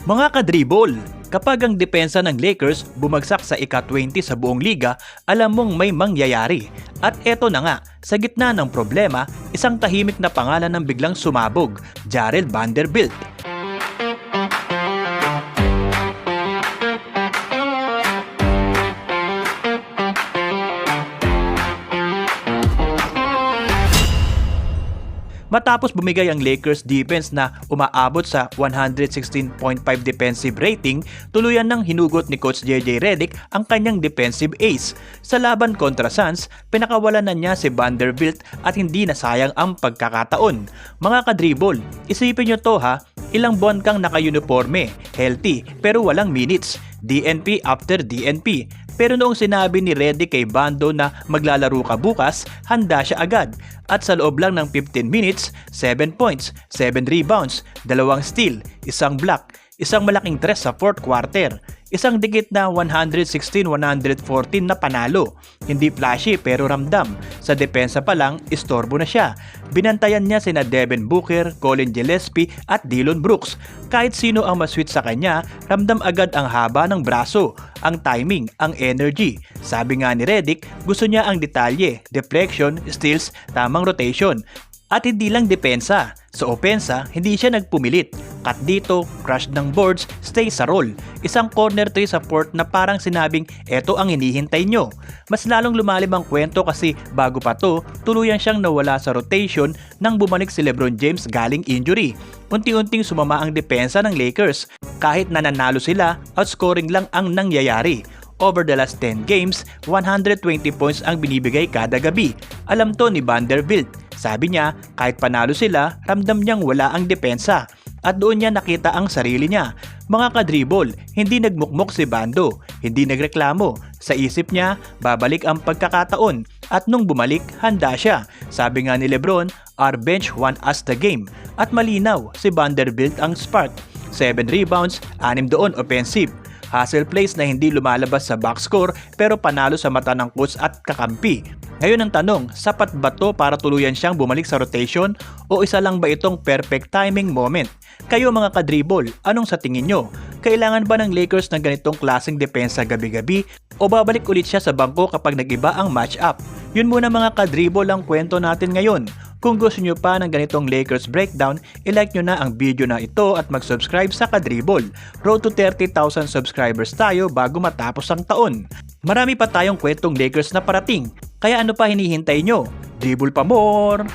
Mga kadribol, kapag ang depensa ng Lakers bumagsak sa ika-20 sa buong liga, alam mong may mangyayari. At eto na nga, sa gitna ng problema, isang tahimik na pangalan ng biglang sumabog, Jared Vanderbilt. Matapos bumigay ang Lakers defense na umaabot sa 116.5 defensive rating, tuluyan ng hinugot ni Coach JJ Redick ang kanyang defensive ace. Sa laban kontra Suns, pinakawalan na niya si Vanderbilt at hindi nasayang ang pagkakataon. Mga kadribol, isipin nyo to ha, ilang buwan kang naka-uniforme, healthy, pero walang minutes, DNP after DNP. Pero noong sinabi ni Redick kay Vando na maglalaro ka bukas, handa siya agad. At sa loob lang ng 15 minutes, 7 points, 7 rebounds, 2 steal, 1 block, isang malaking tres sa fourth quarter, isang dikit na 116-114 na panalo. Hindi flashy pero ramdam. Sa depensa pa lang, istorbo na siya. Binantayan niya sina Devin Booker, Colin Gillespie at Dillon Brooks. Kahit sino ang masweet sa kanya, ramdam agad ang haba ng braso, ang timing, ang energy. Sabi nga ni Redick, gusto niya ang detalye, deflection, steals, tamang rotation. At hindi lang depensa. Sa opensa, hindi siya nagpumilit. Cut dito, crush ng boards, stay sa roll. Isang corner 3 sa fourth na parang sinabing, eto ang hinihintay nyo. Mas lalong lumalim ang kwento kasi bago pa to, tuluyan siyang nawala sa rotation nang bumalik si LeBron James galing injury. Unti-unting sumama ang depensa ng Lakers. Kahit nananalo sila, outscoring lang ang nangyayari. Over the last 10 games, 120 points ang binibigay kada gabi. Alam to ni Vanderbilt. Sabi niya, kahit panalo sila, ramdam niyang wala ang depensa. At doon niya nakita ang sarili niya. Mga kadribol, hindi nagmukmok si Vando, hindi nagreklamo. Sa isip niya, babalik ang pagkakataon. At nung bumalik, handa siya. Sabi nga ni LeBron, our bench won us the game. At malinaw, si Vanderbilt ang spark. 7 rebounds, 6 doon offensive. Hustle plays na hindi lumalabas sa box score pero panalo sa mata ng coach at kakampi. Ngayon ang tanong, sapat ba to para tuluyan siyang bumalik sa rotation o isa lang ba itong perfect timing moment? Kayo mga kadribol, anong sa tingin nyo? Kailangan ba ng Lakers ng ganitong klaseng depensa gabi-gabi o babalik ulit siya sa bangko kapag nag-iba ang matchup? Yun muna mga kadribol ang kwento natin ngayon. Kung gusto nyo pa ng ganitong Lakers breakdown, ilike nyo na ang video na ito at mag-subscribe sa Kadribol. Road to 30,000 subscribers tayo bago matapos ang taon. Marami pa tayong kwentong Lakers na parating, kaya ano pa hinihintay nyo? Dribble pa more!